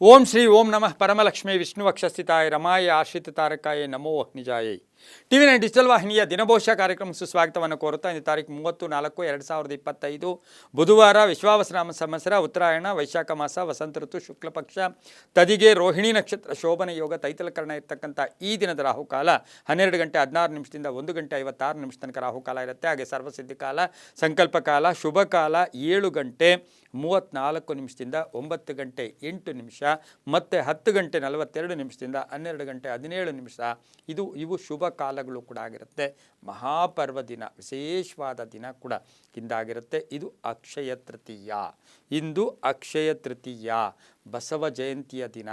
ಓಂ ಶ್ರೀ ಓಂ ನಮಃ ಪರಮಲಕ್ಷ್ಮೀ ವಿಷ್ಣುವಕ್ಷಸ್ಥಿತಾಯ ರಮಾಯ ಆಶ್ರಿತ ತಾರಕಾಯ ನಮೋ ನಿಜಾಯೈ. ಟಿವಿ9 ಡಿಜಿಟಲ್ ವಾಹಿನಿಯ ದಿನಭವಿಷ್ಯ ಕಾರ್ಯಕ್ರಮ ಸುಸ್ವಾಗತವನ್ನು ಕೋರುತ್ತಾ ಇಂದು ತಾರೀಕು 30/4/2025 ಬುಧವಾರ ವಿಶ್ವಾವಸನಾಮ ಸಂವತ್ಸರ ಉತ್ತರಾಯಣ ವೈಶಾಖ ಮಾಸ ವಸಂತ ಋತು ಶುಕ್ಲ ಪಕ್ಷ ತದಿಗೆ ರೋಹಿಣಿ ನಕ್ಷತ್ರ ಶೋಭನ ಯೋಗ ತೈತಲಕರಣ ಇರತಕ್ಕಂಥ ಈ ದಿನದ ರಾಹುಕಾಲ 12 ಗಂಟೆ 16 ನಿಮಿಷದಿಂದ 1 ಗಂಟೆ 56 ನಿಮಿಷ ತನಕ ರಾಹುಕಾಲ ಇರುತ್ತೆ. ಹಾಗೆ ಸರ್ವಸಿದ್ಧಿ ಕಾಲ, ಸಂಕಲ್ಪ ಕಾಲ, ಶುಭ ಕಾಲ 7 ಗಂಟೆ 34 ನಿಮಿಷದಿಂದ 9 ಗಂಟೆ 8 ನಿಮಿಷ ಮತ್ತು 10 ಗಂಟೆ 42 ನಿಮಿಷದಿಂದ 12 ಗಂಟೆ 17 ನಿಮಿಷ ಇವು ಶುಭ ಕಾಲಗಳು ಕೂಡ ಆಗಿರುತ್ತೆ. ಮಹಾಪರ್ವ ದಿನ, ವಿಶೇಷವಾದ ದಿನ ಕೂಡ ಇಂದಾಗಿರುತ್ತೆ. ಇದು ಅಕ್ಷಯ ತೃತೀಯ. ಇಂದು ಅಕ್ಷಯ ತೃತೀಯ, ಬಸವ ಜಯಂತಿಯ ದಿನ.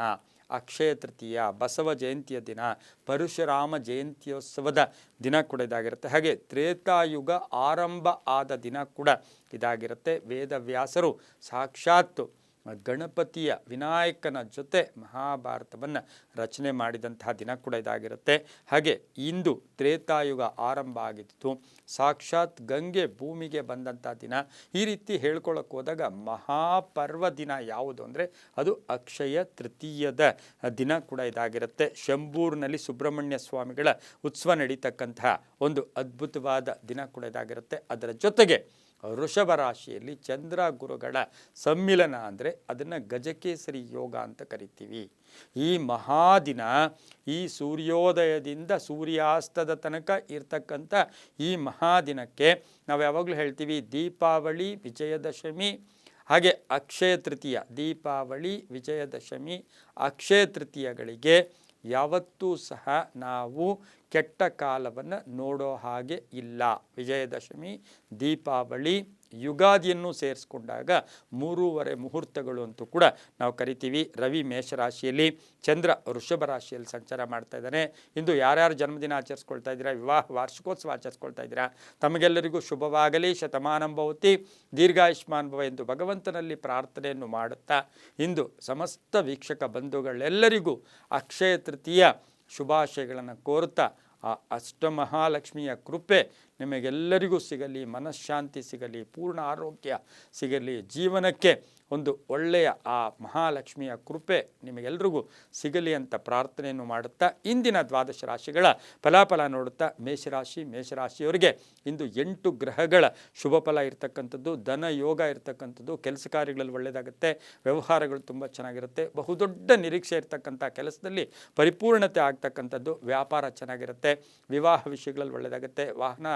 ಅಕ್ಷಯ ತೃತೀಯ, ಬಸವ ಜಯಂತಿಯ ದಿನ, ಪರಶುರಾಮ ಜಯಂತ್ಯೋತ್ಸವದ ದಿನ ಕೂಡ ಇದಾಗಿರುತ್ತೆ. ಹಾಗೆ ತ್ರೇತಾಯುಗ ಆರಂಭ ಆದ ದಿನ ಕೂಡ ಇದಾಗಿರುತ್ತೆ. ವೇದವ್ಯಾಸರು ಸಾಕ್ಷಾತ್ ಗಣಪತಿಯ ವಿನಾಯಕನ ಜೊತೆ ಮಹಾಭಾರತವನ್ನು ರಚನೆ ಮಾಡಿದಂತಹ ದಿನ ಕೂಡ ಇದಾಗಿರುತ್ತೆ. ಹಾಗೆ ಇಂದು ತ್ರೇತಾಯುಗ ಆರಂಭ ಆಗಿತ್ತು, ಸಾಕ್ಷಾತ್ ಗಂಗೆ ಭೂಮಿಗೆ ಬಂದಂಥ ದಿನ. ಈ ರೀತಿ ಹೇಳ್ಕೊಳ್ಳೋಕೆ ಹೋದಾಗ ಮಹಾಪರ್ವ ದಿನ ಯಾವುದು ಅಂದರೆ ಅದು ಅಕ್ಷಯ ತೃತೀಯದ ದಿನ ಕೂಡ ಇದಾಗಿರುತ್ತೆ. ಶಂಭೂರಿನಲ್ಲಿ ಸುಬ್ರಹ್ಮಣ್ಯ ಸ್ವಾಮಿಗಳ ಉತ್ಸವ ನಡೀತಕ್ಕಂತಹ ಒಂದು ಅದ್ಭುತವಾದ ದಿನ ಕೂಡ ಇದಾಗಿರುತ್ತೆ. ಅದರ ಜೊತೆಗೆ ವೃಷಭ ರಾಶಿಯಲ್ಲಿ ಚಂದ್ರ ಗುರುಗಳ ಸಮ್ಮಿಲನ ಅಂದರೆ ಅದನ್ನು ಗಜಕೇಸರಿ ಯೋಗ ಅಂತ ಕರಿತೀವಿ. ಈ ಮಹಾದಿನ, ಈ ಸೂರ್ಯೋದಯದಿಂದ ಸೂರ್ಯಾಸ್ತದ ತನಕ ಇರ್ತಕ್ಕಂಥ ಈ ಮಹಾದಿನಕ್ಕೆ ನಾವು ಯಾವಾಗಲೂ ಹೇಳ್ತೀವಿ ದೀಪಾವಳಿ, ವಿಜಯದಶಮಿ, ಹಾಗೆ ಅಕ್ಷಯ ತೃತೀಯ. ದೀಪಾವಳಿ, ವಿಜಯದಶಮಿ, ಅಕ್ಷಯ ತೃತೀಯಗಳಿಗೆ ಯಾವತ್ತೂ ಸಹ ನಾವು ಕೆಟ್ಟ ಕಾಲವನ್ನು ನೋಡೋ ಹಾಗೆ ಇಲ್ಲ. ವಿಜಯದಶಮಿ, ದೀಪಾವಳಿ, ಯುಗಾದಿಯನ್ನು ಸೇರಿಸ್ಕೊಂಡಾಗ 3 ಮುಹೂರ್ತಗಳು ಅಂತೂ ಕೂಡ ನಾವು ಕರಿತೀವಿ. ರವಿ ಮೇಷರಾಶಿಯಲ್ಲಿ, ಚಂದ್ರ ವೃಷಭ ರಾಶಿಯಲ್ಲಿ ಸಂಚಾರ ಮಾಡ್ತಾ ಇದ್ದಾನೆ. ಇಂದು ಯಾರ್ಯಾರು ಜನ್ಮದಿನ ಆಚರಿಸ್ಕೊಳ್ತಾ ಇದ್ದೀರಾ, ವಿವಾಹ ವಾರ್ಷಿಕೋತ್ಸವ ಆಚರಿಸ್ಕೊಳ್ತಾ ಇದ್ದೀರಾ, ತಮಗೆಲ್ಲರಿಗೂ ಶುಭವಾಗಲಿ, ಶತಮಾನಂ ಭವತಿ, ದೀರ್ಘಾಯುಷ್ಮಾನ್ ಭವ ಎಂದು ಭಗವಂತನಲ್ಲಿ ಪ್ರಾರ್ಥನೆಯನ್ನು ಮಾಡುತ್ತಾ ಇಂದು ಸಮಸ್ತ ವೀಕ್ಷಕ ಬಂಧುಗಳೆಲ್ಲರಿಗೂ ಅಕ್ಷಯ ತೃತೀಯ ಶುಭಾಶಯಗಳನ್ನು ಕೋರುತ್ತಾ ಆ ಅಷ್ಟಮಹಾಲಕ್ಷ್ಮಿಯ ಕೃಪೆ ನಿಮಗೆಲ್ಲರಿಗೂ ಸಿಗಲಿ, ಮನಃಶಾಂತಿ ಸಿಗಲಿ, ಪೂರ್ಣ ಆರೋಗ್ಯ ಸಿಗಲಿ, ಜೀವನಕ್ಕೆ ಒಂದು ಒಳ್ಳೆಯ ಆ ಮಹಾಲಕ್ಷ್ಮಿಯ ಕೃಪೆ ನಿಮಗೆಲ್ರಿಗೂ ಸಿಗಲಿ ಅಂತ ಪ್ರಾರ್ಥನೆಯನ್ನು ಮಾಡುತ್ತಾ ಇಂದಿನ ದ್ವಾದಶ ರಾಶಿಗಳ ಫಲಾಫಲ ನೋಡುತ್ತಾ ಮೇಷರಾಶಿಯವರಿಗೆ ಇಂದು 8 ಗ್ರಹಗಳ ಶುಭ ಫಲ ಇರತಕ್ಕಂಥದ್ದು. ಧನ ಯೋಗ ಇರತಕ್ಕಂಥದ್ದು, ಕೆಲಸ ಕಾರ್ಯಗಳಲ್ಲಿ ಒಳ್ಳೆಯದಾಗುತ್ತೆ, ವ್ಯವಹಾರಗಳು ತುಂಬ ಚೆನ್ನಾಗಿರುತ್ತೆ, ಬಹುದೊಡ್ಡ ನಿರೀಕ್ಷೆ ಇರತಕ್ಕಂಥ ಕೆಲಸದಲ್ಲಿ ಪರಿಪೂರ್ಣತೆ ಆಗ್ತಕ್ಕಂಥದ್ದು, ವ್ಯಾಪಾರ ಚೆನ್ನಾಗಿರುತ್ತೆ, ವಿವಾಹ ವಿಷಯಗಳಲ್ಲಿ ಒಳ್ಳೆಯದಾಗುತ್ತೆ, ವಾಹನ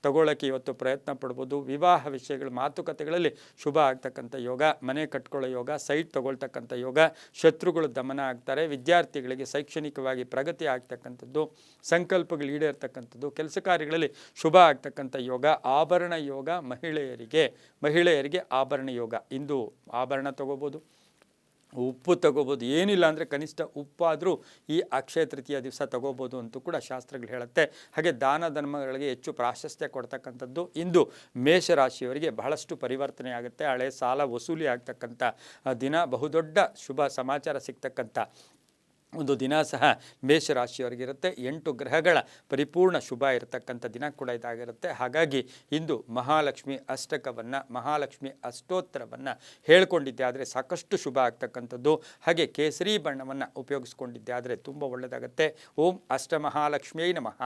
ತಗೊಳ್ಳೋಕ್ಕೆ ಇವತ್ತು ಪ್ರಯತ್ನ ಪಡ್ಬೋದು, ವಿವಾಹ ವಿಷಯಗಳ ಮಾತುಕತೆಗಳಲ್ಲಿ ಶುಭ ಆಗ್ತಕ್ಕಂಥ ಯೋಗ, ಮನೆ ಕಟ್ಕೊಳ್ಳೋ ಯೋಗ, ಸೈಟ್ ತಗೊಳ್ತಕ್ಕಂಥ ಯೋಗ, ಶತ್ರುಗಳು ದಮನ ಆಗ್ತಾರೆ, ವಿದ್ಯಾರ್ಥಿಗಳಿಗೆ ಶೈಕ್ಷಣಿಕವಾಗಿ ಪ್ರಗತಿ ಆಗ್ತಕ್ಕಂಥದ್ದು, ಸಂಕಲ್ಪಗಳು ಈಡೇರ್ತಕ್ಕಂಥದ್ದು, ಕೆಲಸ ಕಾರ್ಯಗಳಲ್ಲಿ ಶುಭ ಆಗ್ತಕ್ಕಂಥ ಯೋಗ, ಆಭರಣ ಯೋಗ, ಮಹಿಳೆಯರಿಗೆ ಆಭರಣ ಯೋಗ. ಇಂದು ಆಭರಣ ತಗೋಬೋದು, ಉಪ್ಪು ತಗೋಬೋದು, ಏನಿಲ್ಲ ಅಂದರೆ ಕನಿಷ್ಠ ಉಪ್ಪಾದರೂ ಈ ಅಕ್ಷಯ ತೃತೀಯ ದಿವಸ ತಗೋಬೋದು ಅಂತೂ ಕೂಡ ಶಾಸ್ತ್ರಗಳು ಹೇಳುತ್ತೆ. ಹಾಗೆ ದಾನ ಧರ್ಮಗಳಿಗೆ ಹೆಚ್ಚು ಪ್ರಾಶಸ್ತ್ಯ ಕೊಡ್ತಕ್ಕಂಥದ್ದು. ಇಂದು ಮೇಷರಾಶಿಯವರಿಗೆ ಬಹಳಷ್ಟು ಪರಿವರ್ತನೆ ಆಗುತ್ತೆ. ಹಳೆ ಸಾಲ ವಸೂಲಿ ಆಗ್ತಕ್ಕಂಥ ದಿನ, ಬಹುದೊಡ್ಡ ಶುಭ ಸಮಾಚಾರ ಸಿಗ್ತಕ್ಕಂಥ ಒಂದು ದಿನ ಸಹ ಮೇಷರಾಶಿಯವರಿಗಿರುತ್ತೆ. 8 ಗ್ರಹಗಳ ಪರಿಪೂರ್ಣ ಶುಭ ಇರತಕ್ಕಂಥ ದಿನ ಕೂಡ ಇದಾಗಿರುತ್ತೆ. ಹಾಗಾಗಿ ಇಂದು ಮಹಾಲಕ್ಷ್ಮಿ ಅಷ್ಟಕವನ್ನು, ಮಹಾಲಕ್ಷ್ಮಿ ಅಷ್ಟೋತ್ತರವನ್ನು ಹೇಳ್ಕೊಂಡಿದ್ದೆ ಆದರೆ ಸಾಕಷ್ಟು ಶುಭ ಆಗ್ತಕ್ಕಂಥದ್ದು. ಹಾಗೆ ಕೇಸರಿ ಬಣ್ಣವನ್ನು ಉಪಯೋಗಿಸ್ಕೊಂಡಿದ್ದೆ ಆದರೆ ತುಂಬ ಒಳ್ಳೆಯದಾಗುತ್ತೆ. ಓಂ ಅಷ್ಟಮಹಾಲಕ್ಷ್ಮಿಯೈ ನಮಃ,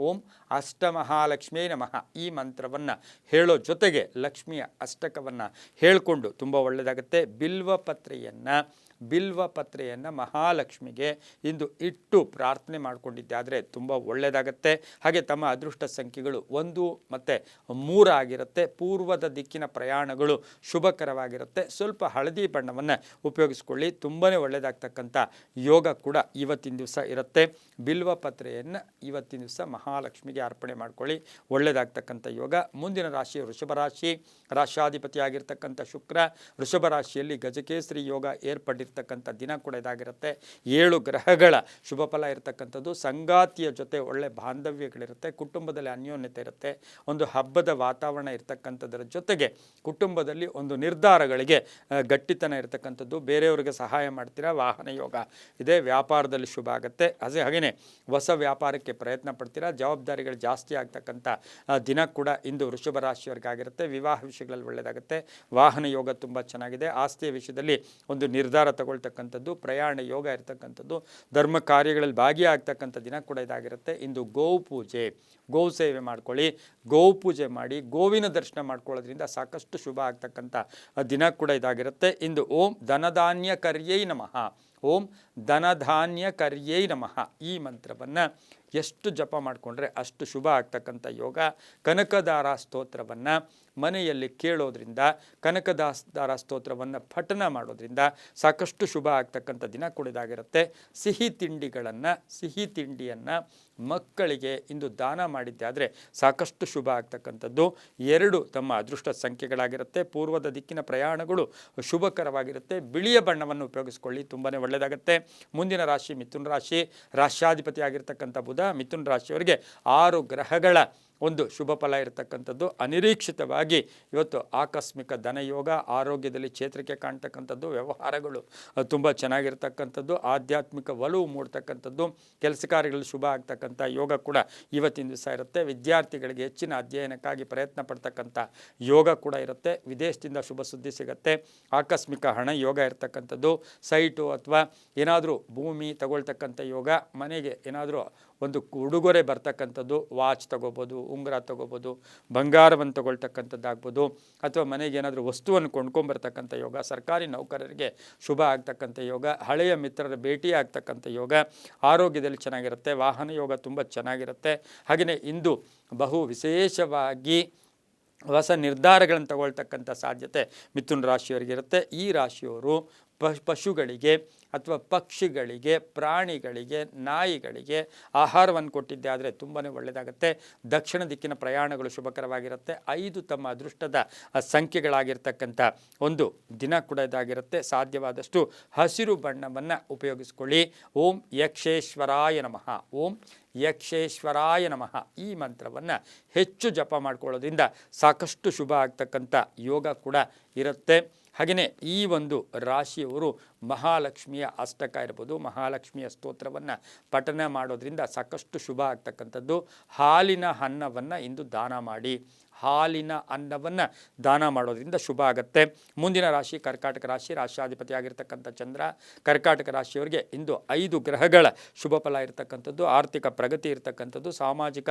ಓಂ ಅಷ್ಟಮಹಾಲಕ್ಷ್ಮಿಯೈ ನಮಃ ಈ ಮಂತ್ರವನ್ನು ಹೇಳೋ ಜೊತೆಗೆ ಲಕ್ಷ್ಮಿಯ ಅಷ್ಟಕವನ್ನು ಹೇಳಿಕೊಂಡು ತುಂಬ ಒಳ್ಳೆಯದಾಗುತ್ತೆ. ಬಿಲ್ವ ಪತ್ರೆಯನ್ನು ಮಹಾಲಕ್ಷ್ಮಿಗೆ ಇಂದು ಇಟ್ಟು ಪ್ರಾರ್ಥನೆ ಮಾಡಿಕೊಂಡಿದ್ದೆ ಆದರೆ ತುಂಬ ಒಳ್ಳೆಯದಾಗತ್ತೆ. ಹಾಗೆ ತಮ್ಮ ಅದೃಷ್ಟ ಸಂಖ್ಯೆಗಳು 1 ಮತ್ತು 3 ಆಗಿರುತ್ತೆ. ಪೂರ್ವದ ದಿಕ್ಕಿನ ಪ್ರಯಾಣಗಳು ಶುಭಕರವಾಗಿರುತ್ತೆ. ಸ್ವಲ್ಪ ಹಳದಿ ಬಣ್ಣವನ್ನು ಉಪಯೋಗಿಸ್ಕೊಳ್ಳಿ, ತುಂಬಾ ಒಳ್ಳೆಯದಾಗ್ತಕ್ಕಂಥ ಯೋಗ ಕೂಡ ಇವತ್ತಿನ ದಿವಸ ಇರುತ್ತೆ. ಬಿಲ್ವ ಪತ್ರೆಯನ್ನು ಇವತ್ತಿನ ದಿವಸ ಮಹಾಲಕ್ಷ್ಮಿಗೆ ಅರ್ಪಣೆ ಮಾಡ್ಕೊಳ್ಳಿ, ಒಳ್ಳೆಯದಾಗ್ತಕ್ಕಂಥ ಯೋಗ. ಮುಂದಿನ ರಾಶಿ ವೃಷಭ ರಾಶಿ, ರಾಶಾಧಿಪತಿಯಾಗಿರ್ತಕ್ಕಂಥ ಶುಕ್ರ ವೃಷಭ ರಾಶಿಯಲ್ಲಿ ಗಜಕೇಸರಿ ಯೋಗ ಏರ್ಪಟ್ಟಿರ್ತಕ್ಕಂಥ ದಿನ ಕೂಡ ಇದಾಗಿರುತ್ತೆ. 7 ಗ್ರಹಗಳ ಶುಭ ಫಲ ಇರತಕ್ಕಂಥದ್ದು. ಸಂಗಾತಿಯ ಜೊತೆ ಒಳ್ಳೆ ಬಾಂಧವ್ಯಗಳಿರುತ್ತೆ, ಕುಟುಂಬದಲ್ಲಿ ಅನ್ಯೋನ್ಯತೆ ಇರುತ್ತೆ, ಒಂದು ಹಬ್ಬದ ವಾತಾವರಣ ಇರತಕ್ಕಂಥದ್ರ ಜೊತೆಗೆ ಕುಟುಂಬದಲ್ಲಿ ಒಂದು ನಿರ್ಧಾರಗಳಿಗೆ ಗಟ್ಟಿತನ ಇರತಕ್ಕಂಥದ್ದು. ಬೇರೆಯವರಿಗೆ ಸಹಾಯ ಮಾಡ್ತೀರಾ, ವಾಹನ ಯೋಗ ಇದೆ, ವ್ಯಾಪಾರದಲ್ಲಿ ಶುಭ ಆಗುತ್ತೆ. ಹಾಗೆಯೇ ಹೊಸ ವ್ಯಾಪಾರಕ್ಕೆ ಪ್ರಯತ್ನ ಪಡ್ತೀರಾ, ಜವಾಬ್ದಾರಿಗಳು ಜಾಸ್ತಿ ಆಗ್ತಕ್ಕಂಥ ದಿನ ಕೂಡ ಇಂದು ವೃಷಭ ರಾಶಿಯವರಿಗಾಗಿರುತ್ತೆ. ವಿವಾಹ ವಿಷಯಗಳಲ್ಲಿ ಒಳ್ಳೆಯದಾಗುತ್ತೆ. ವಾಹನ ಯೋಗ ತುಂಬ ಚೆನ್ನಾಗಿದೆ. ಆಸ್ತಿಯ ವಿಷಯದಲ್ಲಿ ಒಂದು ನಿರ್ಧಾರ ತಗೊಳ್ತಕ್ಕಂಥದ್ದು, ಪ್ರಯಾಣ ಯೋಗ ಇರತಕ್ಕಂಥದ್ದು, ಧರ್ಮ ಕಾರ್ಯಗಳಲ್ಲಿ ಭಾಗಿಯಾಗ್ತಕ್ಕಂಥ ದಿನ ಕೂಡ ಇದಾಗಿರುತ್ತೆ. ಇಂದು ಗೋವು ಪೂಜೆ, ಗೋವು ಸೇವೆ ಮಾಡ್ಕೊಳ್ಳಿ, ಗೋವು ಪೂಜೆ ಮಾಡಿ ಗೋವಿನ ದರ್ಶನ ಮಾಡ್ಕೊಳ್ಳೋದ್ರಿಂದ ಸಾಕಷ್ಟು ಶುಭ ಆಗ್ತಕ್ಕಂಥ ದಿನ ಕೂಡ ಇದಾಗಿರುತ್ತೆ. ಇಂದು ಓಂ ಧನಧಾನ್ಯ ಕರ್ಯೈ ನಮಃ, ಓಂ ಧನಧಾನ್ಯ ಕರ್ಯೈ ನಮಃ ಈ ಮಂತ್ರವನ್ನು ಎಷ್ಟು ಜಪ ಮಾಡಿಕೊಂಡ್ರೆ ಅಷ್ಟು ಶುಭ ಆಗ್ತಕ್ಕಂಥ ಯೋಗ. ಕನಕದಾರ ಸ್ತೋತ್ರವನ್ನು ಮನೆಯಲ್ಲಿ ಕೇಳೋದ್ರಿಂದ, ಕನಕದಾರ ಸ್ತೋತ್ರವನ್ನು ಪಠನ ಮಾಡೋದ್ರಿಂದ ಸಾಕಷ್ಟು ಶುಭ ಆಗ್ತಕ್ಕಂಥ ದಿನ ಕೂಡ ಇದಾಗಿರುತ್ತೆ. ಸಿಹಿ ತಿಂಡಿಯನ್ನು ಮಕ್ಕಳಿಗೆ ಇಂದು ದಾನ ಮಾಡಿದ್ದೆ ಆದರೆ ಸಾಕಷ್ಟು ಶುಭ ಆಗ್ತಕ್ಕಂಥದ್ದು. 2 ತಮ್ಮ ಅದೃಷ್ಟ ಸಂಖ್ಯೆಗಳಾಗಿರುತ್ತೆ. ಪೂರ್ವದ ದಿಕ್ಕಿನ ಪ್ರಯಾಣಗಳು ಶುಭಕರವಾಗಿರುತ್ತೆ. ಬಿಳಿಯ ಬಣ್ಣವನ್ನು ಉಪಯೋಗಿಸ್ಕೊಳ್ಳಿ, ತುಂಬಾ ಒಳ್ಳೆಯದಾಗುತ್ತೆ. ಮುಂದಿನ ರಾಶಿ ಮಿಥುನ ರಾಶಿ. ರಾಶ್ಯಾಧಿಪತಿ ಆಗಿರ್ತಕ್ಕಂಥ ಬುಧ. ಮಿಥುನ ರಾಶಿಯವರಿಗೆ 6 ಗ್ರಹಗಳ ಒಂದು ಶುಭ ಫಲ ಇರತಕ್ಕಂಥದ್ದು. ಅನಿರೀಕ್ಷಿತವಾಗಿ ಇವತ್ತು ಆಕಸ್ಮಿಕ ಧನಯೋಗ, ಆರೋಗ್ಯದಲ್ಲಿ ಚೇತರಿಕೆ ಕಾಣ್ತಕ್ಕಂಥದ್ದು, ವ್ಯವಹಾರಗಳು ತುಂಬ ಚೆನ್ನಾಗಿರ್ತಕ್ಕಂಥದ್ದು, ಆಧ್ಯಾತ್ಮಿಕ ಒಲವು ಮೂಡ್ತಕ್ಕಂಥದ್ದು, ಕೆಲಸ ಕಾರ್ಯಗಳು ಶುಭ ಆಗ್ತಕ್ಕಂಥ ಯೋಗ ಕೂಡ ಇವತ್ತಿನ ದಿವಸ ಇರುತ್ತೆ. ವಿದ್ಯಾರ್ಥಿಗಳಿಗೆ ಹೆಚ್ಚಿನ ಅಧ್ಯಯನಕ್ಕಾಗಿ ಪ್ರಯತ್ನ ಪಡ್ತಕ್ಕಂಥ ಯೋಗ ಕೂಡ ಇರುತ್ತೆ. ವಿದೇಶದಿಂದ ಶುಭ ಸುದ್ದಿ ಸಿಗುತ್ತೆ. ಆಕಸ್ಮಿಕ ಹಣ ಯೋಗ ಇರತಕ್ಕಂಥದ್ದು, ಸೈಟು ಅಥವಾ ಏನಾದರೂ ಭೂಮಿ ತಗೊಳ್ತಕ್ಕಂಥ ಯೋಗ, ಮನೆಗೆ ಏನಾದರೂ ಒಂದು ಉಡುಗೊರೆ ಬರ್ತಕ್ಕಂಥದ್ದು, ವಾಚ್ ತಗೋಬೋದು, ಉಂಗುರ ತಗೋಬೋದು, ಬಂಗಾರವನ್ನು ತಗೊಳ್ತಕ್ಕಂಥದ್ದಾಗ್ಬೋದು, ಅಥವಾ ಮನೆಗೆ ಏನಾದರೂ ವಸ್ತುವನ್ನು ಕೊಂಡ್ಕೊಂಬರ್ತಕ್ಕಂಥ ಯೋಗ, ಸರ್ಕಾರಿ ನೌಕರರಿಗೆ ಶುಭ ಆಗ್ತಕ್ಕಂಥ ಯೋಗ, ಹಳೆಯ ಮಿತ್ರರ ಭೇಟಿ ಆಗ್ತಕ್ಕಂಥ ಯೋಗ, ಆರೋಗ್ಯದಲ್ಲಿ ಚೆನ್ನಾಗಿರುತ್ತೆ. ವಾಹನ ಯೋಗ ತುಂಬ ಚೆನ್ನಾಗಿರುತ್ತೆ. ಹಾಗೆಯೇ ಇಂದು ಬಹು ವಿಶೇಷವಾಗಿ ಹೊಸ ನಿರ್ಧಾರಗಳನ್ನು ತಗೊಳ್ತಕ್ಕಂಥ ಸಾಧ್ಯತೆ ಮಿಥುನ ರಾಶಿಯವರಿಗಿರುತ್ತೆ. ಈ ರಾಶಿಯವರು ಪಶುಗಳಿಗೆ ಅಥವಾ ಪಕ್ಷಿಗಳಿಗೆ, ಪ್ರಾಣಿಗಳಿಗೆ, ನಾಯಿಗಳಿಗೆ ಆಹಾರವನ್ನು ಕೊಟ್ಟಿದ್ದೆ ಆದರೆ ತುಂಬಾ ಒಳ್ಳೆಯದಾಗುತ್ತೆ. ದಕ್ಷಿಣ ದಿಕ್ಕಿನ ಪ್ರಯಾಣಗಳು ಶುಭಕರವಾಗಿರುತ್ತೆ. 5 ತಮ್ಮ ಅದೃಷ್ಟದ ಸಂಖ್ಯೆಗಳಾಗಿರ್ತಕ್ಕಂಥ ಒಂದು ದಿನ ಕೂಡ ಇದಾಗಿರುತ್ತೆ. ಸಾಧ್ಯವಾದಷ್ಟು ಹಸಿರು ಬಣ್ಣವನ್ನು ಉಪಯೋಗಿಸ್ಕೊಳ್ಳಿ. ಓಂ ಯಕ್ಷೇಶ್ವರಾಯ ನಮಃ, ಓಂ ಯಕ್ಷೇಶ್ವರಾಯ ನಮಃ ಈ ಮಂತ್ರವನ್ನು ಹೆಚ್ಚು ಜಪ ಮಾಡ್ಕೊಳ್ಳೋದ್ರಿಂದ ಸಾಕಷ್ಟು ಶುಭ ಆಗ್ತಕ್ಕಂಥ ಯೋಗ ಕೂಡ ಇರುತ್ತೆ. ಹಾಗೆಯೇ ಈ ಒಂದು ರಾಶಿಯವರು ಮಹಾಲಕ್ಷ್ಮಿಯ ಅಷ್ಟಕ ಇರ್ಬೋದು, ಮಹಾಲಕ್ಷ್ಮಿಯ ಸ್ತೋತ್ರವನ್ನು ಪಠನ ಮಾಡೋದ್ರಿಂದ ಸಾಕಷ್ಟು ಶುಭ ಆಗ್ತಕ್ಕಂಥದ್ದು. ಹಾಲಿನ ಅನ್ನವನ್ನು ಇಂದು ದಾನ ಮಾಡಿ, ಹಾಲಿನ ಅನ್ನವನ್ನು ದಾನ ಮಾಡೋದ್ರಿಂದ ಶುಭ ಆಗುತ್ತೆ. ಮುಂದಿನ ರಾಶಿ ಕರ್ಕಾಟಕ ರಾಶಿ. ರಾಶ್ಯಾಧಿಪತಿ ಆಗಿರ್ತಕ್ಕಂಥ ಚಂದ್ರ. ಕರ್ಕಾಟಕ ರಾಶಿಯವರಿಗೆ ಇಂದು 5 ಗ್ರಹಗಳ ಶುಭ ಫಲ ಇರತಕ್ಕಂಥದ್ದು, ಆರ್ಥಿಕ ಪ್ರಗತಿ ಇರತಕ್ಕಂಥದ್ದು, ಸಾಮಾಜಿಕ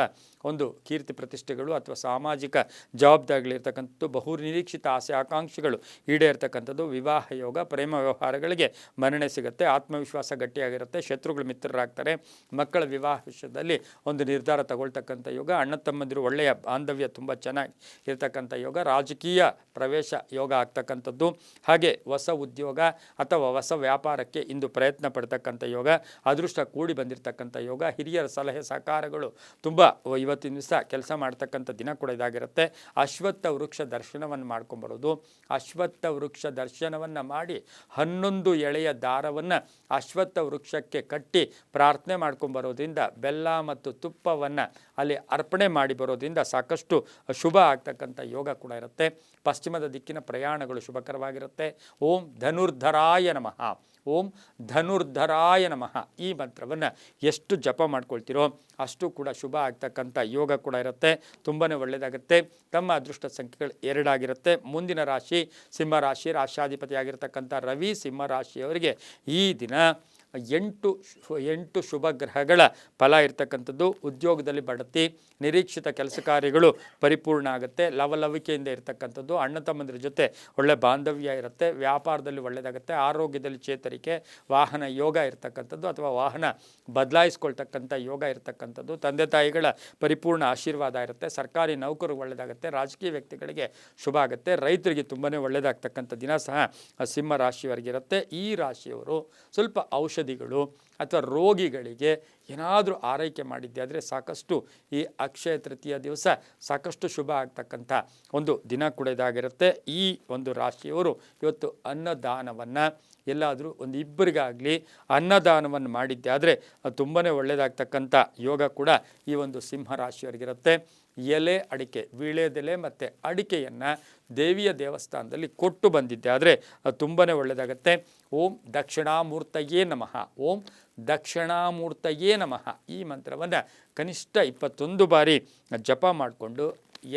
ಒಂದು ಕೀರ್ತಿ ಪ್ರತಿಷ್ಠೆಗಳು ಅಥವಾ ಸಾಮಾಜಿಕ ಜವಾಬ್ದಾರಿಗಳಿರ್ತಕ್ಕಂಥದ್ದು, ಬಹು ನಿರೀಕ್ಷಿತ ಆಸೆ ಆಕಾಂಕ್ಷೆಗಳು ಈಡೇರ್ತಕ್ಕಂಥದ್ದು, ವಿವಾಹ ಯೋಗ, ಪ್ರೇಮ ವ್ಯವಹಾರಗಳಿಗೆ ಮನ್ನಣೆ ಸಿಗುತ್ತೆ, ಆತ್ಮವಿಶ್ವಾಸ ಗಟ್ಟಿಯಾಗಿರುತ್ತೆ, ಶತ್ರುಗಳು ಮಿತ್ರರಾಗ್ತಾರೆ, ಮಕ್ಕಳ ವಿವಾಹ ವಿಷಯದಲ್ಲಿ ಒಂದು ನಿರ್ಧಾರ ತಗೊಳ್ತಕ್ಕಂಥ ಯೋಗ, ಅಣ್ಣ ತಮ್ಮಂದಿರು ಒಳ್ಳೆಯ ಬಾಂಧವ್ಯ ತುಂಬ ಚೆನ್ನಾಗಿ ಇರ್ತಕ್ಕಂಥ ಯೋಗ, ರಾಜಕೀಯ ಪ್ರವೇಶ ಯೋಗ ಆಗ್ತಕ್ಕಂಥದ್ದು, ಹಾಗೆ ಹೊಸ ಉದ್ಯೋಗ ಅಥವಾ ಹೊಸ ವ್ಯಾಪಾರಕ್ಕೆ ಇಂದು ಪ್ರಯತ್ನ ಪಡ್ತಕ್ಕಂಥ ಯೋಗ, ಅದೃಷ್ಟ ಕೂಡಿ ಬಂದಿರತಕ್ಕಂಥ ಯೋಗ, ಹಿರಿಯರ ಸಲಹೆ ಸಹಕಾರಗಳು ತುಂಬ ಇವತ್ತಿನ ದಿವಸ ಕೆಲಸ ಮಾಡ್ತಕ್ಕಂಥ ದಿನ ಕೂಡ ಇದಾಗಿರುತ್ತೆ. ಅಶ್ವತ್ಥ ವೃಕ್ಷ ದರ್ಶನವನ್ನು ಮಾಡ್ಕೊಂಬರೋದು, ಅಶ್ವತ್ಥ ವೃಕ್ಷ ದರ್ಶನವನ್ನು ಮಾಡಿ 11 ಎಳೆಯ ದಾರವನ್ನು ಅಶ್ವತ್ಥ ವೃಕ್ಷಕ್ಕೆ ಕಟ್ಟಿ ಪ್ರಾರ್ಥನೆ ಮಾಡ್ಕೊಂಬರೋದ್ರಿಂದ, ಬೆಲ್ಲ ಮತ್ತು ತುಪ್ಪವನ್ನು ಅಲ್ಲಿ ಅರ್ಪಣೆ ಮಾಡಿ ಬರೋದ್ರಿಂದ ಸಾಕಷ್ಟು ಶುಭ ಆಗ್ತಕ್ಕಂಥ ಯೋಗ ಕೂಡ ಇರುತ್ತೆ. ಪಶ್ಚಿಮದ ದಿಕ್ಕಿನ ಪ್ರಯಾಣಗಳು ಶುಭಕರವಾಗಿರುತ್ತೆ. ಓಂ ಧನುರ್ಧರಾಯ ನಮಃ, ಓಂ ಧನುರ್ಧರಾಯ ನಮಃ ಈ ಮಂತ್ರವನ್ನು ಎಷ್ಟು ಜಪ ಮಾಡ್ಕೊಳ್ತೀರೋ ಅಷ್ಟು ಕೂಡ ಶುಭ ಆಗ್ತಕ್ಕಂಥ ಯೋಗ ಕೂಡ ಇರುತ್ತೆ. ತುಂಬಾ ಒಳ್ಳೆಯದಾಗುತ್ತೆ. ತಮ್ಮ ಅದೃಷ್ಟ ಸಂಖ್ಯೆಗಳು 2 ಆಗಿರುತ್ತೆ. ಮುಂದಿನ ರಾಶಿ ಸಿಂಹರಾಶಿ. ರಾಶ್ಯಾಧಿಪತಿ ಆಗಿರ್ತಕ್ಕಂಥ ರವಿ ಸಿಂಹರಾಶಿಯವರಿಗೆ ಈ ದಿನ 8 ಶುಭ ಗ್ರಹಗಳ ಫಲ ಇರ್ತಕ್ಕಂಥದ್ದು. ಉದ್ಯೋಗದಲ್ಲಿ ಬಡ್ತಿ, ನಿರೀಕ್ಷಿತ ಕೆಲಸ ಕಾರ್ಯಗಳು ಪರಿಪೂರ್ಣ ಆಗುತ್ತೆ. ಲವಲವಿಕೆಯಿಂದ ಇರತಕ್ಕಂಥದ್ದು, ಅಣ್ಣ ತಮ್ಮಂದಿರ ಜೊತೆ ಒಳ್ಳೆ ಬಾಂಧವ್ಯ ಇರುತ್ತೆ, ವ್ಯಾಪಾರದಲ್ಲಿ ಒಳ್ಳೆಯದಾಗುತ್ತೆ, ಆರೋಗ್ಯದಲ್ಲಿ ಚೇತರಿಕೆ, ವಾಹನ ಯೋಗ ಇರ್ತಕ್ಕಂಥದ್ದು ಅಥವಾ ವಾಹನ ಬದಲಾಯಿಸ್ಕೊಳ್ತಕ್ಕಂಥ ಯೋಗ ಇರ್ತಕ್ಕಂಥದ್ದು, ತಂದೆ ತಾಯಿಗಳ ಪರಿಪೂರ್ಣ ಆಶೀರ್ವಾದ ಇರುತ್ತೆ, ಸರ್ಕಾರಿ ನೌಕರು ಒಳ್ಳೆಯದಾಗುತ್ತೆ, ರಾಜಕೀಯ ವ್ಯಕ್ತಿಗಳಿಗೆ ಶುಭ ಆಗುತ್ತೆ, ರೈತರಿಗೆ ತುಂಬಾ ಒಳ್ಳೆಯದಾಗ್ತಕ್ಕಂಥ ದಿನ ಸಹ ಸಿಂಹ ರಾಶಿಯವರಿಗಿರುತ್ತೆ. ಈ ರಾಶಿಯವರು ಸ್ವಲ್ಪ ಔಷಧಿಗಳು ಅಥವಾ ರೋಗಿಗಳಿಗೆ ಏನಾದರೂ ಆರೈಕೆ ಮಾಡಿದ್ದೆ ಆದರೆ ಸಾಕಷ್ಟು ಈ ಅಕ್ಷಯ ತೃತೀಯ ದಿವಸ ಸಾಕಷ್ಟು ಶುಭ ಆಗ್ತಕ್ಕಂಥ ಒಂದು ದಿನ ಕೂಡ ಇದಾಗಿರುತ್ತೆ. ಈ ಒಂದು ರಾಶಿಯವರು ಇವತ್ತು ಅನ್ನದಾನವನ್ನು ಎಲ್ಲಾದರೂ ಒಂದು ಇಬ್ಬರಿಗಾಗಲಿ ಅನ್ನದಾನವನ್ನು ಮಾಡಿದ್ದೆ ಆದರೆ ತುಂಬಾ ಒಳ್ಳೆಯದಾಗ್ತಕ್ಕಂಥ ಯೋಗ ಕೂಡ ಈ ಒಂದು ಸಿಂಹ ರಾಶಿಯವರಿಗಿರುತ್ತೆ. ಎಲೆ ಅಡಿಕೆ, ವೀಳ್ಯದೆಲೆ ಮತ್ತು ಅಡಿಕೆಯನ್ನು ದೇವಿಯ ದೇವಸ್ಥಾನದಲ್ಲಿ ಕೊಟ್ಟು ಬಂದಿದ್ದೆ ಆದರೆ ತುಂಬಾ ಒಳ್ಳೆಯದಾಗುತ್ತೆ. ಓಂ ದಕ್ಷಿಣಾಮೂರ್ತಯೇ ನಮಃ, ಓಂ ದಕ್ಷಿಣಾಮೂರ್ತಯೇ ನಮಃ. ಈ ಮಂತ್ರವನ್ನು ಕನಿಷ್ಠ 21 ಬಾರಿ ಜಪ ಮಾಡಿಕೊಂಡು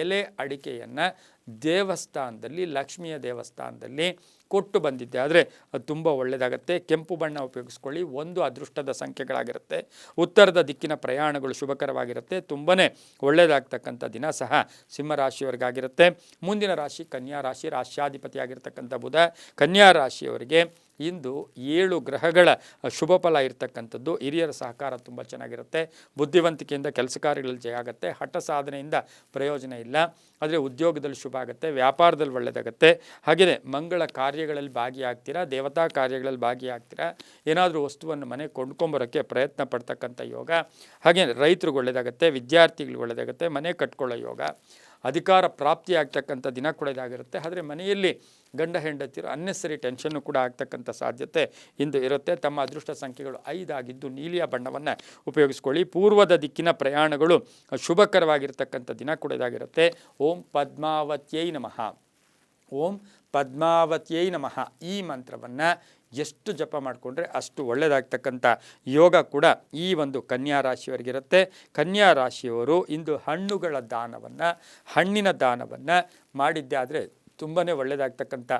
ಎಲೆ ಅಡಿಕೆಯನ್ನು ದೇವಸ್ಥಾನದಲ್ಲಿ, ಲಕ್ಷ್ಮಿಯ ದೇವಸ್ಥಾನದಲ್ಲಿ ಕೊಟ್ಟು ಬಂದಿದ್ದೆ ಆದರೆ ಅದು ತುಂಬ ಒಳ್ಳೆಯದಾಗತ್ತೆ. ಕೆಂಪು ಬಣ್ಣ ಉಪಯೋಗಿಸ್ಕೊಳ್ಳಿ. 1 ಅದೃಷ್ಟದ ಸಂಖ್ಯೆಗಳಾಗಿರುತ್ತೆ. ಉತ್ತರದ ದಿಕ್ಕಿನ ಪ್ರಯಾಣಗಳು ಶುಭಕರವಾಗಿರುತ್ತೆ. ತುಂಬಾ ಒಳ್ಳೆಯದಾಗ್ತಕ್ಕಂಥ ದಿನ ಸಹ ಸಿಂಹರಾಶಿಯವರಿಗಾಗಿರುತ್ತೆ. ಮುಂದಿನ ರಾಶಿ ಕನ್ಯಾ ರಾಶಿ. ರಾಶ್ಯಾಧಿಪತಿ ಆಗಿರ್ತಕ್ಕಂಥ ಬುಧ. ಕನ್ಯಾ ರಾಶಿಯವರಿಗೆ ಇಂದು 7 ಗ್ರಹಗಳ ಶುಭ ಫಲ ಇರತಕ್ಕಂಥದ್ದು. ಹಿರಿಯರ ಸಹಕಾರ ತುಂಬ ಚೆನ್ನಾಗಿರುತ್ತೆ. ಬುದ್ಧಿವಂತಿಕೆಯಿಂದ ಕೆಲಸ ಕಾರ್ಯಗಳಲ್ಲಿ ಜಯ ಆಗುತ್ತೆ. ಹಠ ಸಾಧನೆಯಿಂದ ಪ್ರಯೋಜನ ಇಲ್ಲ, ಆದರೆ ಉದ್ಯೋಗದಲ್ಲಿ ಶುಭ ಆಗುತ್ತೆ, ವ್ಯಾಪಾರದಲ್ಲಿ ಒಳ್ಳೆಯದಾಗುತ್ತೆ. ಹಾಗೆಯೇ ಮಂಗಳ ಕಾರ್ಯಗಳಲ್ಲಿ ಭಾಗಿಯಾಗ್ತೀರಾ, ದೇವತಾ ಕಾರ್ಯಗಳಲ್ಲಿ ಭಾಗಿಯಾಗ್ತೀರಾ, ಏನಾದರೂ ವಸ್ತುವನ್ನು ಮನೆ ಕೊಂಡ್ಕೊಂಬರೋಕ್ಕೆ ಪ್ರಯತ್ನ ಪಡ್ತಕ್ಕಂಥ ಯೋಗ. ಹಾಗೆ ರೈತರಿಗೆ ಒಳ್ಳೆಯದಾಗುತ್ತೆ, ವಿದ್ಯಾರ್ಥಿಗಳಿಗೆ ಒಳ್ಳೆಯದಾಗುತ್ತೆ, ಮನೆ ಕಟ್ಕೊಳ್ಳೋ ಯೋಗ. ಅಧಿಕಾರ ಪ್ರಾಪ್ತಿಯಾಗ್ತಕ್ಕಂಥ ದಿನ ಕೂಡ ಇದಾಗಿರುತ್ತೆ. ಆದರೆ ಮನೆಯಲ್ಲಿ ಗಂಡ ಹೆಂಡತಿರು ಅನ್ನೆಸರಿ ಟೆನ್ಷನ್ನು ಕೂಡ ಆಗ್ತಕ್ಕಂಥ ಸಾಧ್ಯತೆ ಇಂದು ಇರುತ್ತೆ. ತಮ್ಮ ಅದೃಷ್ಟ ಸಂಖ್ಯೆಗಳು 5 ಆಗಿದ್ದು ನೀಲಿಯ ಬಣ್ಣವನ್ನು ಉಪಯೋಗಿಸ್ಕೊಳ್ಳಿ. ಪೂರ್ವದ ದಿಕ್ಕಿನ ಪ್ರಯಾಣಗಳು ಶುಭಕರವಾಗಿರ್ತಕ್ಕಂಥ ದಿನ ಕೂಡ ಇದಾಗಿರುತ್ತೆ. ಓಂ ಪದ್ಮಾವತ್ಯೈ ನಮಃ, ಓಂ ಪದ್ಮಾವತ್ಯೈ ನಮಃ. ಈ ಮಂತ್ರವನ್ನು ಎಷ್ಟು ಜಪ ಮಾಡಿಕೊಂಡ್ರೆ ಅಷ್ಟು ಒಳ್ಳೆಯದಾಗ್ತಕ್ಕಂಥ ಯೋಗ ಕೂಡ ಈ ಒಂದು ಕನ್ಯಾ ರಾಶಿಯವರಿಗಿರುತ್ತೆ. ಕನ್ಯಾ ರಾಶಿಯವರು ಇಂದು ಹಣ್ಣುಗಳ ದಾನವನ್ನು, ಹಣ್ಣಿನ ದಾನವನ್ನು ಮಾಡಿದ್ದೆ ಆದರೆ ತುಂಬಾ ಒಳ್ಳೆಯದಾಗ್ತಕ್ಕಂಥ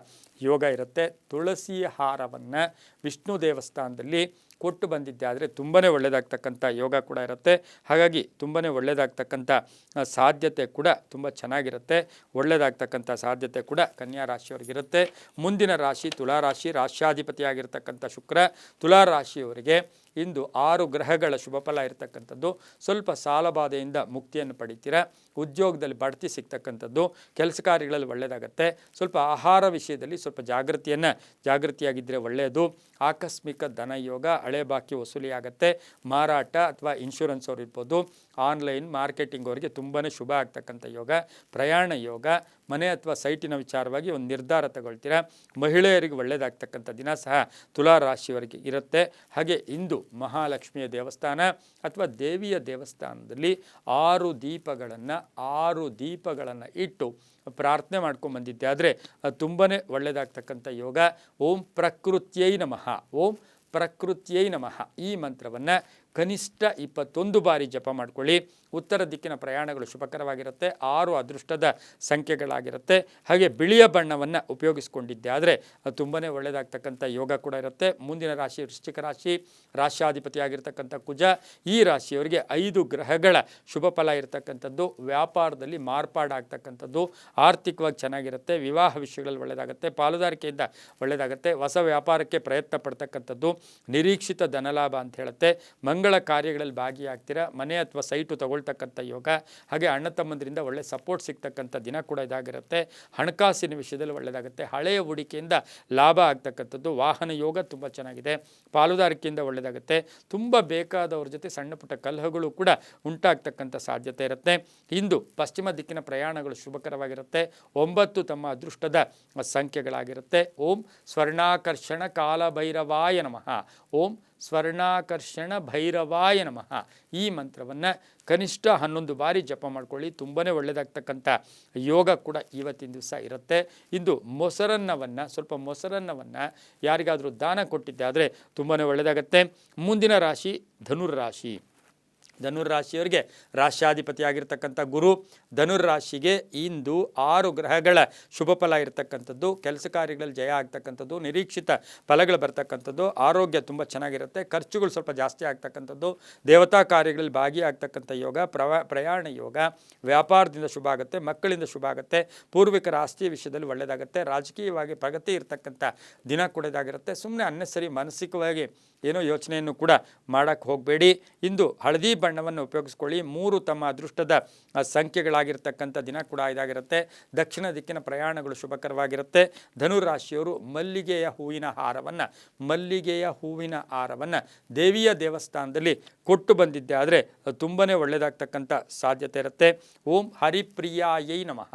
ಯೋಗ ಇರುತ್ತೆ. ತುಳಸಿ ಹಾರವನ್ನು ವಿಷ್ಣು ದೇವಸ್ಥಾನದಲ್ಲಿ ಕೊಟ್ಟು ಬಂದಿದ್ದೆ ಆದರೆ ತುಂಬಾ ಒಳ್ಳೆಯದಾಗ್ತಕ್ಕಂಥ ಯೋಗ ಕೂಡ ಇರುತ್ತೆ. ಹಾಗಾಗಿ ತುಂಬಾ ಒಳ್ಳೆಯದಾಗ್ತಕ್ಕಂಥ ಸಾಧ್ಯತೆ ಕೂಡ ತುಂಬ ಚೆನ್ನಾಗಿರುತ್ತೆ. ಒಳ್ಳೆಯದಾಗ್ತಕ್ಕಂಥ ಸಾಧ್ಯತೆ ಕೂಡ ಕನ್ಯಾ ರಾಶಿಯವರಿಗಿರುತ್ತೆ. ಮುಂದಿನ ರಾಶಿ ತುಲಾರಾಶಿ. ರಾಶ್ಯಾಧಿಪತಿಯಾಗಿರ್ತಕ್ಕಂಥ ಶುಕ್ರ. ತುಲಾರಾಶಿಯವರಿಗೆ ಇಂದು 6 ಗ್ರಹಗಳ ಶುಭ ಫಲ ಇರತಕ್ಕಂಥದ್ದು. ಸ್ವಲ್ಪ ಸಾಲಬಾಧೆಯಿಂದ ಮುಕ್ತಿಯನ್ನು ಪಡಿತೀರಾ. ಉದ್ಯೋಗದಲ್ಲಿ ಬಡ್ತಿ ಸಿಗ್ತಕ್ಕಂಥದ್ದು. ಕೆಲಸ ಕಾರ್ಯಗಳಲ್ಲಿ ಒಳ್ಳೆಯದಾಗತ್ತೆ. ಸ್ವಲ್ಪ ಆಹಾರ ವಿಷಯದಲ್ಲಿ ಸ್ವಲ್ಪ ಜಾಗೃತಿಯಾಗಿದ್ದರೆ ಒಳ್ಳೆಯದು. ಆಕಸ್ಮಿಕ ಧನಯೋಗ, ಹಳೆ ಬಾಕಿ ವಸೂಲಿ ಆಗುತ್ತೆ. ಮಾರಾಟ ಅಥವಾ ಇನ್ಶೂರೆನ್ಸ್ ಅವ್ರು ಇರ್ಬೋದು, ಆನ್ಲೈನ್ ಮಾರ್ಕೆಟಿಂಗ್ ಅವರಿಗೆ ತುಂಬಾ ಶುಭ ಆಗ್ತಕ್ಕಂಥ ಯೋಗ. ಪ್ರಯಾಣ ಯೋಗ, ಮನೆ ಅಥವಾ ಸೈಟಿನ ವಿಚಾರವಾಗಿ ಒಂದು ನಿರ್ಧಾರ ತಗೊಳ್ತೀರಾ. ಮಹಿಳೆಯರಿಗೆ ಒಳ್ಳೆಯದಾಗ್ತಕ್ಕಂಥ ದಿನ ಸಹ ತುಲಾ ರಾಶಿಯವರಿಗೆ ಇರುತ್ತೆ. ಹಾಗೆ ಇಂದು ಮಹಾಲಕ್ಷ್ಮಿಯ ದೇವಸ್ಥಾನ ಅಥವಾ ದೇವಿಯ ದೇವಸ್ಥಾನದಲ್ಲಿ 6 ದೀಪಗಳನ್ನು ಇಟ್ಟು ಪ್ರಾರ್ಥನೆ ಮಾಡ್ಕೊಂಡು ಬಂದಿದ್ದೆ ಆದರೆ ತುಂಬಾ ಒಳ್ಳೆಯದಾಗ್ತಕ್ಕಂಥ ಯೋಗ. ಓಂ ಪ್ರಕೃತ್ಯೈ ನಮಃ, ಓಂ ಪ್ರಕೃತ್ಯೈ ನಮಃ. ಈ ಮಂತ್ರವನ್ನು ಕನಿಷ್ಠ 21 ಬಾರಿ ಜಪ ಮಾಡ್ಕೊಳ್ಳಿ. ಉತ್ತರ ದಿಕ್ಕಿನ ಪ್ರಯಾಣಗಳು ಶುಭಕರವಾಗಿರುತ್ತೆ. 6 ಅದೃಷ್ಟದ ಸಂಖ್ಯೆಗಳಾಗಿರುತ್ತೆ. ಹಾಗೆ ಬಿಳಿಯ ಬಣ್ಣವನ್ನು ಉಪಯೋಗಿಸ್ಕೊಂಡಿದ್ದೆ ಆದರೆ ತುಂಬಾ ಒಳ್ಳೆಯದಾಗ್ತಕ್ಕಂಥ ಯೋಗ ಕೂಡ ಇರುತ್ತೆ. ಮುಂದಿನ ರಾಶಿ ವೃಶ್ಚಿಕ ರಾಶಿ. ರಾಶ್ಯಾಧಿಪತಿಯಾಗಿರ್ತಕ್ಕಂಥ ಕುಜ. ಈ ರಾಶಿಯವರಿಗೆ 5 ಗ್ರಹಗಳ ಶುಭ ಫಲ ಇರತಕ್ಕಂಥದ್ದು. ವ್ಯಾಪಾರದಲ್ಲಿ ಮಾರ್ಪಾಡಾಗ್ತಕ್ಕಂಥದ್ದು. ಆರ್ಥಿಕವಾಗಿ ಚೆನ್ನಾಗಿರುತ್ತೆ. ವಿವಾಹ ವಿಷಯಗಳಲ್ಲಿ ಒಳ್ಳೆಯದಾಗುತ್ತೆ. ಪಾಲುದಾರಿಕೆಯಿಂದ ಒಳ್ಳೆಯದಾಗುತ್ತೆ. ಹೊಸ ವ್ಯಾಪಾರಕ್ಕೆ ಪ್ರಯತ್ನ ಪಡ್ತಕ್ಕಂಥದ್ದು. ನಿರೀಕ್ಷಿತ ಧನಲಾಭ ಅಂತ ಹೇಳುತ್ತೆ. ಮಂಗಳ ಕಾರ್ಯಗಳಲ್ಲಿ ಭಾಗಿಯಾಗ್ತೀರಾ. ಮನೆ ಅಥವಾ ಸೈಟು ತಗೊಳ್ತಕ್ಕಂಥ ಯೋಗ. ಹಾಗೆ ಅಣ್ಣ ತಮ್ಮಂದರಿಂದ ಒಳ್ಳೆ ಸಪೋರ್ಟ್ ಸಿಗ್ತಕ್ಕಂಥ ದಿನ ಕೂಡ ಇದಾಗಿರುತ್ತೆ. ಹಣಕಾಸಿನ ವಿಷಯದಲ್ಲಿ ಒಳ್ಳೆಯದಾಗುತ್ತೆ. ಹಳೆಯ ಹೂಡಿಕೆಯಿಂದ ಲಾಭ ಆಗ್ತಕ್ಕಂಥದ್ದು. ವಾಹನ ಯೋಗ ತುಂಬ ಚೆನ್ನಾಗಿದೆ. ಪಾಲುದಾರಿಕೆಯಿಂದ ಒಳ್ಳೆಯದಾಗುತ್ತೆ. ತುಂಬ ಬೇಕಾದವ್ರ ಜೊತೆ ಸಣ್ಣ ಪುಟ್ಟ ಕಲಹಗಳು ಕೂಡ ಉಂಟಾಗ್ತಕ್ಕಂಥ ಸಾಧ್ಯತೆ ಇರುತ್ತೆ. ಇಂದು ಪಶ್ಚಿಮ ದಿಕ್ಕಿನ ಪ್ರಯಾಣಗಳು ಶುಭಕರವಾಗಿರುತ್ತೆ. 9 ತಮ್ಮ ಅದೃಷ್ಟದ ಸಂಖ್ಯೆಗಳಾಗಿರುತ್ತೆ. ಓಂ ಸ್ವರ್ಣಾಕರ್ಷಣ ಕಾಲಭೈರವಾಯ ನಮಃ, ಓಂ ಸ್ವರ್ಣಾಕರ್ಷಣ ಭೈರವಾಯ ನಮಃ. ಈ ಮಂತ್ರವನ್ನು ಕನಿಷ್ಠ 11 ಬಾರಿ ಜಪ ಮಾಡ್ಕೊಳ್ಳಿ. ತುಂಬಾ ಒಳ್ಳೆಯದಾಗ್ತಕ್ಕಂಥ ಯೋಗ ಕೂಡ ಇವತ್ತಿನ ದಿವಸ ಇರುತ್ತೆ. ಇಂದು ಸ್ವಲ್ಪ ಮೊಸರನ್ನವನ್ನು ಯಾರಿಗಾದರೂ ದಾನ ಕೊಟ್ಟಿದ್ದೆ ಆದರೆ ತುಂಬಾ ಒಳ್ಳೆಯದಾಗತ್ತೆ. ಮುಂದಿನ ರಾಶಿ ಧನುರ್ರಾಶಿ. ಧನುರ್ರಾಶಿಯವರಿಗೆ ರಾಶ್ಯಾಧಿಪತಿಯಾಗಿರ್ತಕ್ಕಂಥ ಗುರು. ಧನುರ್ರಾಶಿಗೆ ಇಂದು 6 ಗ್ರಹಗಳ ಶುಭ ಫಲ ಇರತಕ್ಕಂಥದ್ದು. ಕೆಲಸ ಕಾರ್ಯಗಳಲ್ಲಿ ಜಯ ಆಗ್ತಕ್ಕಂಥದ್ದು. ನಿರೀಕ್ಷಿತ ಫಲಗಳು ಬರ್ತಕ್ಕಂಥದ್ದು. ಆರೋಗ್ಯ ತುಂಬ ಚೆನ್ನಾಗಿರುತ್ತೆ. ಖರ್ಚುಗಳು ಸ್ವಲ್ಪ ಜಾಸ್ತಿ ಆಗ್ತಕ್ಕಂಥದ್ದು. ದೇವತಾ ಕಾರ್ಯಗಳಲ್ಲಿ ಭಾಗಿಯಾಗ್ತಕ್ಕಂಥ ಯೋಗ. ಪ್ರಯಾಣ ಯೋಗ. ವ್ಯಾಪಾರದಿಂದ ಶುಭ ಆಗುತ್ತೆ. ಮಕ್ಕಳಿಂದ ಶುಭ ಆಗುತ್ತೆ. ಪೂರ್ವಿಕರ ಆಸ್ತಿಯ ವಿಷಯದಲ್ಲಿ ಒಳ್ಳೆಯದಾಗುತ್ತೆ. ರಾಜಕೀಯವಾಗಿ ಪ್ರಗತಿ ಇರತಕ್ಕಂಥ ದಿನ ಕೂಡ ಇದಾಗಿರುತ್ತೆ. ಸುಮ್ಮನೆ ಅನ್ನೆಸರಿ ಮಾನಸಿಕವಾಗಿ ಏನೋ ಯೋಚನೆಯನ್ನು ಕೂಡ ಮಾಡೋಕ್ಕೆ ಹೋಗಬೇಡಿ. ಇಂದು ಹಳದಿ ಬಣ್ಣವನ್ನು ಉಪಯೋಗಿಸ್ಕೊಳ್ಳಿ. 3 ತಮ್ಮ ಅದೃಷ್ಟದ ಸಂಖ್ಯೆಗಳಾಗಿರ್ತಕ್ಕಂಥ ದಿನ ಕೂಡ ಇದಾಗಿರುತ್ತೆ. ದಕ್ಷಿಣ ದಿಕ್ಕಿನ ಪ್ರಯಾಣಗಳು ಶುಭಕರವಾಗಿರುತ್ತೆ. ಧನುರಾಶಿಯವರು ಮಲ್ಲಿಗೆಯ ಹೂವಿನ ಹಾರವನ್ನು ದೇವಿಯ ದೇವಸ್ಥಾನದಲ್ಲಿ ಕೊಟ್ಟು ಬಂದಿದ್ದೆ ಆದರೆ ತುಂಬಾ ಒಳ್ಳೆಯದಾಗ್ತಕ್ಕಂಥ ಸಾಧ್ಯತೆ ಇರುತ್ತೆ. ಓಂ ಹರಿಪ್ರಿಯಾಯೈ ನಮಃ,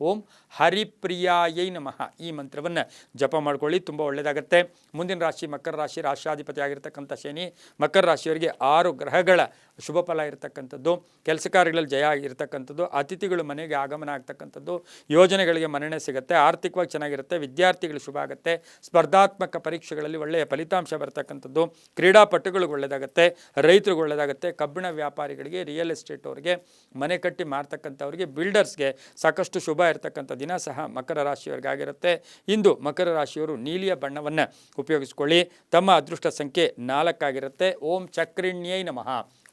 ಓಂ ಹರಿಪ್ರಿಯಾಯೈ ನಮಃ ಈ ಮಂತ್ರವನ್ನು ಜಪ ಮಾಡ್ಕೊಳ್ಳಿ, ತುಂಬ ಒಳ್ಳೆಯದಾಗತ್ತೆ. ಮುಂದಿನ ರಾಶಿ ಮಕರ ರಾಶಿ, ರಾಶಾಧಿಪತಿ ಆಗಿರ್ತಕ್ಕಂಥ ಶನಿ. ಮಕರ ರಾಶಿಯವರಿಗೆ 6 ಗ್ರಹಗಳ ಶುಭ ಫಲ ಇರತಕ್ಕಂಥದ್ದು, ಕೆಲಸ ಕಾರ್ಯಗಳಲ್ಲಿ ಜಯ ಆಗಿರ್ತಕ್ಕಂಥದ್ದು, ಅತಿಥಿಗಳು ಮನೆಗೆ ಆಗಮನ ಆಗ್ತಕ್ಕಂಥದ್ದು, ಯೋಜನೆಗಳಿಗೆ ಮನ್ನಣೆ ಸಿಗುತ್ತೆ, ಆರ್ಥಿಕವಾಗಿ ಚೆನ್ನಾಗಿರುತ್ತೆ, ವಿದ್ಯಾರ್ಥಿಗಳು ಶುಭ ಆಗುತ್ತೆ, ಸ್ಪರ್ಧಾತ್ಮಕ ಪರೀಕ್ಷೆಗಳಲ್ಲಿ ಒಳ್ಳೆಯ ಫಲಿತಾಂಶ ಬರ್ತಕ್ಕಂಥದ್ದು, ಕ್ರೀಡಾಪಟುಗಳಿಗೆ ಒಳ್ಳೆಯದಾಗುತ್ತೆ, ರೈತರಿಗೆ ಒಳ್ಳೆಯದಾಗುತ್ತೆ, ಕಬ್ಬಿಣ ವ್ಯಾಪಾರಿಗಳಿಗೆ, ರಿಯಲ್ ಎಸ್ಟೇಟ್ ಅವರಿಗೆ, ಮನೆ ಕಟ್ಟಿ ಮಾರ್ತಕ್ಕಂಥವ್ರಿಗೆ, ಬಿಲ್ಡರ್ಸ್ಗೆ ಸಾಕಷ್ಟು ಶುಭ ಇರತಕ್ಕಂಥ ದಿನ ಸಹ ಮಕರ ರಾಶಿಯವರಿಗಾಗಿರುತ್ತೆ. ಇಂದು ಮಕರ ರಾಶಿಯವರು ನೀಲಿಯ ಬಣ್ಣವನ್ನು ಉಪಯೋಗಿಸ್ಕೊಳ್ಳಿ. ತಮ್ಮ ಅದೃಷ್ಟ ಸಂಖ್ಯೆ 4 ಆಗಿರುತ್ತೆ. ಓಂ ಚಕ್ರಿಣ್ಯೈ ನಮಃ,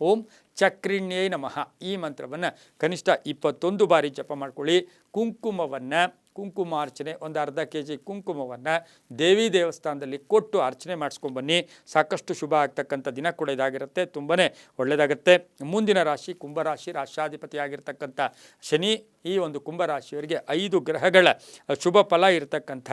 ಓಂ ಚಕ್ರಿಣ್ಯೈ ನಮಃ ಈ ಮಂತ್ರವನ್ನು ಕನಿಷ್ಠ 21 ಬಾರಿ ಜಪ ಮಾಡ್ಕೊಳ್ಳಿ. ಕುಂಕುಮಾರ್ಚನೆ, ಒಂದು ಅರ್ಧ kg ಕುಂಕುಮವನ್ನು ದೇವಿ ದೇವಸ್ಥಾನದಲ್ಲಿ ಕೊಟ್ಟು ಅರ್ಚನೆ ಮಾಡಿಸ್ಕೊಂಡ್ಬನ್ನಿ. ಸಾಕಷ್ಟು ಶುಭ ಆಗ್ತಕ್ಕಂಥ ದಿನ ಕೂಡ ಇದಾಗಿರುತ್ತೆ, ತುಂಬಾ ಒಳ್ಳೆಯದಾಗುತ್ತೆ. ಮುಂದಿನ ರಾಶಿ ಕುಂಭರಾಶಿ, ರಾಶಾಧಿಪತಿ ಆಗಿರ್ತಕ್ಕಂಥ ಶನಿ. ಈ ಒಂದು ಕುಂಭರಾಶಿಯವರಿಗೆ 5 ಗ್ರಹಗಳ ಶುಭ ಫಲ ಇರತಕ್ಕಂಥ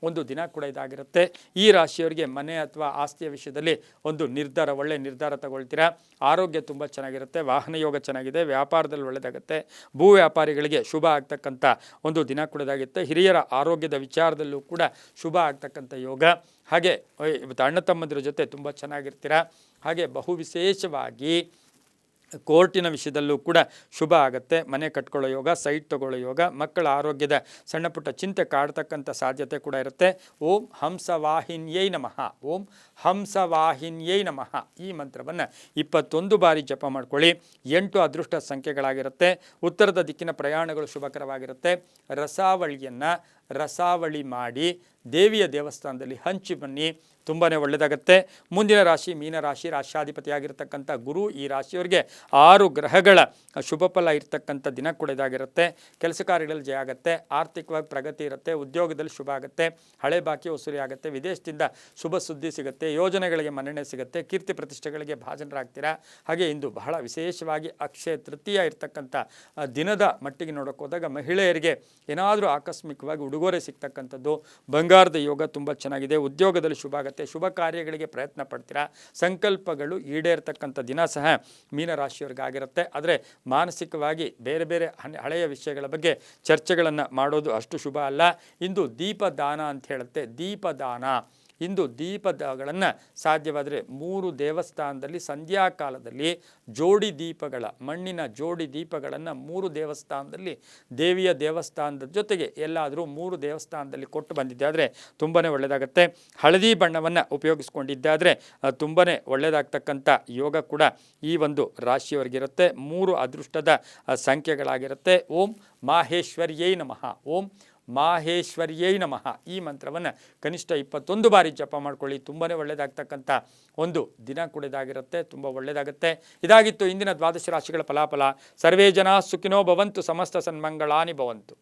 ಒಂದು ದಿನ ಕೂಡ ಇದಾಗಿರುತ್ತೆ. ಈ ರಾಶಿಯವರಿಗೆ ಮನೆ ಅಥವಾ ಆಸ್ತಿಯ ವಿಷಯದಲ್ಲಿ ಒಂದು ನಿರ್ಧಾರ, ಒಳ್ಳೆಯ ನಿರ್ಧಾರ ತಗೊಳ್ತೀರಾ. ಆರೋಗ್ಯ ತುಂಬ ಚೆನ್ನಾಗಿರುತ್ತೆ, ವಾಹನ ಯೋಗ ಚೆನ್ನಾಗಿದೆ, ವ್ಯಾಪಾರದಲ್ಲಿ ಒಳ್ಳೆಯದಾಗುತ್ತೆ, ಭೂ ವ್ಯಾಪಾರಿಗಳಿಗೆ ಶುಭ ಆಗ್ತಕ್ಕಂಥ ಒಂದು ದಿನ ಕೂಡ ಇದಾಗುತ್ತೆ. ಹಿರಿಯರ ಆರೋಗ್ಯದ ವಿಚಾರದಲ್ಲೂ ಕೂಡ ಶುಭ ಆಗ್ತಕ್ಕಂಥ ಯೋಗ. ಹಾಗೆ ಅಣ್ಣ ತಮ್ಮಂದಿರ ಜೊತೆ ತುಂಬ ಚೆನ್ನಾಗಿರ್ತೀರ. ಹಾಗೆ ಬಹು ವಿಶೇಷವಾಗಿ ಕೋರ್ಟಿನ ವಿಷಯದಲ್ಲೂ ಕೂಡ ಶುಭ ಆಗುತ್ತೆ. ಮನೆ ಕಟ್ಕೊಳ್ಳೋ ಯೋಗ, ಸೈಟ್ ತಗೊಳ್ಳೋ ಯೋಗ, ಮಕ್ಕಳ ಆರೋಗ್ಯದ ಸಣ್ಣ ಪುಟ್ಟ ಚಿಂತೆ ಕಾಡ್ತಕ್ಕಂಥ ಸಾಧ್ಯತೆ ಕೂಡ ಇರುತ್ತೆ. ಓಂ ಹಂಸವಾಹಿನ್ಯೈ ನಮಃ, ಓಂ ಹಂಸವಾಹಿನ್ಯೈ ನಮಃ ಈ ಮಂತ್ರವನ್ನು 21 ಬಾರಿ ಜಪ ಮಾಡ್ಕೊಳ್ಳಿ. 8 ಅದೃಷ್ಟ ಸಂಖ್ಯೆಗಳಾಗಿರುತ್ತೆ. ಉತ್ತರದ ದಿಕ್ಕಿನ ಪ್ರಯಾಣಗಳು ಶುಭಕರವಾಗಿರುತ್ತೆ. ರಸಾವಳಿ ಮಾಡಿ ದೇವಿಯ ದೇವಸ್ಥಾನದಲ್ಲಿ ಹಂಚಿ ಬನ್ನಿ, ತುಂಬಾ ಒಳ್ಳೆಯದಾಗುತ್ತೆ. ಮುಂದಿನ ರಾಶಿ ಮೀನರಾಶಿ, ರಾಶಾಧಿಪತಿ ಆಗಿರ್ತಕ್ಕಂಥ ಗುರು. ಈ ರಾಶಿಯವರಿಗೆ 6 ಗ್ರಹಗಳ ಶುಭ ಫಲ ಇರ್ತಕ್ಕಂಥ ದಿನ ಕೂಡ ಇದಾಗಿರುತ್ತೆ. ಕೆಲಸ ಕಾರ್ಯಗಳಲ್ಲಿ ಜಯ ಆಗುತ್ತೆ, ಆರ್ಥಿಕವಾಗಿ ಪ್ರಗತಿ ಇರುತ್ತೆ, ಉದ್ಯೋಗದಲ್ಲಿ ಶುಭ ಆಗುತ್ತೆ, ಹಳೆ ಬಾಕಿ ವಸೂಲಿ ಆಗುತ್ತೆ, ವಿದೇಶದಿಂದ ಶುಭ ಸುದ್ದಿ ಸಿಗುತ್ತೆ, ಯೋಜನೆಗಳಿಗೆ ಮನ್ನಣೆ ಸಿಗುತ್ತೆ, ಕೀರ್ತಿ ಪ್ರತಿಷ್ಠೆಗಳಿಗೆ ಭಾಜನರಾಗ್ತೀರಾ. ಹಾಗೆ ಇಂದು ಬಹಳ ವಿಶೇಷವಾಗಿ ಅಕ್ಷಯ ತೃತೀಯ ಇರ್ತಕ್ಕಂಥ ದಿನದ ಮಟ್ಟಿಗೆ ನೋಡೋಕೆ ಹೋದಾಗ ಮಹಿಳೆಯರಿಗೆ ಏನಾದರೂ ಆಕಸ್ಮಿಕವಾಗಿ ಉಡುಗೊರೆ ಸಿಗ್ತಕ್ಕಂಥದ್ದು, ಬಂಗಾರದ ಯೋಗ ತುಂಬ ಚೆನ್ನಾಗಿದೆ, ಉದ್ಯೋಗದಲ್ಲಿ ಶುಭ ಆಗುತ್ತೆ, ಶುಭ ಕಾರ್ಯಗಳಿಗೆ ಪ್ರಯತ್ನ ಪಡ್ತೀರಾ, ಸಂಕಲ್ಪಗಳು ಈಡೇರ್ತಕ್ಕಂಥ ದಿನ ಸಹ ಮೀನರಾಶಿಯವರಿಗಾಗಿರುತ್ತೆ. ಆದರೆ ಮಾನಸಿಕವಾಗಿ ಬೇರೆ ಬೇರೆ ಹಳೆಯ ವಿಷಯಗಳ ಬಗ್ಗೆ ಚರ್ಚೆಗಳನ್ನು ಮಾಡೋದು ಅಷ್ಟು ಶುಭ ಅಲ್ಲ. ಇಂದು ದೀಪದಾನ ಅಂತ ಹೇಳುತ್ತೆ, ದೀಪದಾನ. ಇಂದು ದೀಪಗಳನ್ನು ಸಾಧ್ಯವಾದರೆ 3 ದೇವಸ್ಥಾನದಲ್ಲಿ ಸಂಧ್ಯಾಕಾಲದಲ್ಲಿ ಜೋಡಿ ದೀಪಗಳ, ಮಣ್ಣಿನ ಜೋಡಿ ದೀಪಗಳನ್ನು 3 ದೇವಸ್ಥಾನದಲ್ಲಿ, ದೇವಿಯ ದೇವಸ್ಥಾನದ ಜೊತೆಗೆ ಎಲ್ಲಾದರೂ 3 ದೇವಸ್ಥಾನದಲ್ಲಿ ಕೊಟ್ಟು ಬಂದಿದ್ದಾದರೆ ತುಂಬಾ ಒಳ್ಳೆಯದಾಗುತ್ತೆ. ಹಳದಿ ಬಣ್ಣವನ್ನು ಉಪಯೋಗಿಸ್ಕೊಂಡಿದ್ದಾದರೆ ತುಂಬಾ ಒಳ್ಳೆಯದಾಗ್ತಕ್ಕಂಥ ಯೋಗ ಕೂಡ ಈ ಒಂದು ರಾಶಿಯವರಿಗಿರುತ್ತೆ. 3 ಅದೃಷ್ಟದ ಸಂಖ್ಯೆಗಳಾಗಿರುತ್ತೆ. ಓಂ ಮಾಹೇಶ್ವರ್ಯೈ ನಮಃ, ಓಂ ಮಾಹೇಶ್ವರ್ಯೈ ನಮಃ ಈ ಮಂತ್ರವನ್ನು ಕನಿಷ್ಠ 21 ಬಾರಿ ಜಪ ಮಾಡ್ಕೊಳ್ಳಿ. ತುಂಬಾ ಒಳ್ಳೆಯದಾಗ್ತಕ್ಕಂಥ ಒಂದು ದಿನ ಕೂಡ ಇದಾಗಿರುತ್ತೆ, ತುಂಬ ಒಳ್ಳೆಯದಾಗುತ್ತೆ. ಇದಾಗಿತ್ತು ಇಂದಿನ 12 ರಾಶಿಗಳ ಫಲಾಫಲ. ಸರ್ವೇ ಜನ ಸುಖಿನೋ ಭವಂತು, ಸಮಸ್ತ ಸನ್ಮಂಗಳಾನಿ ಭವಂತು.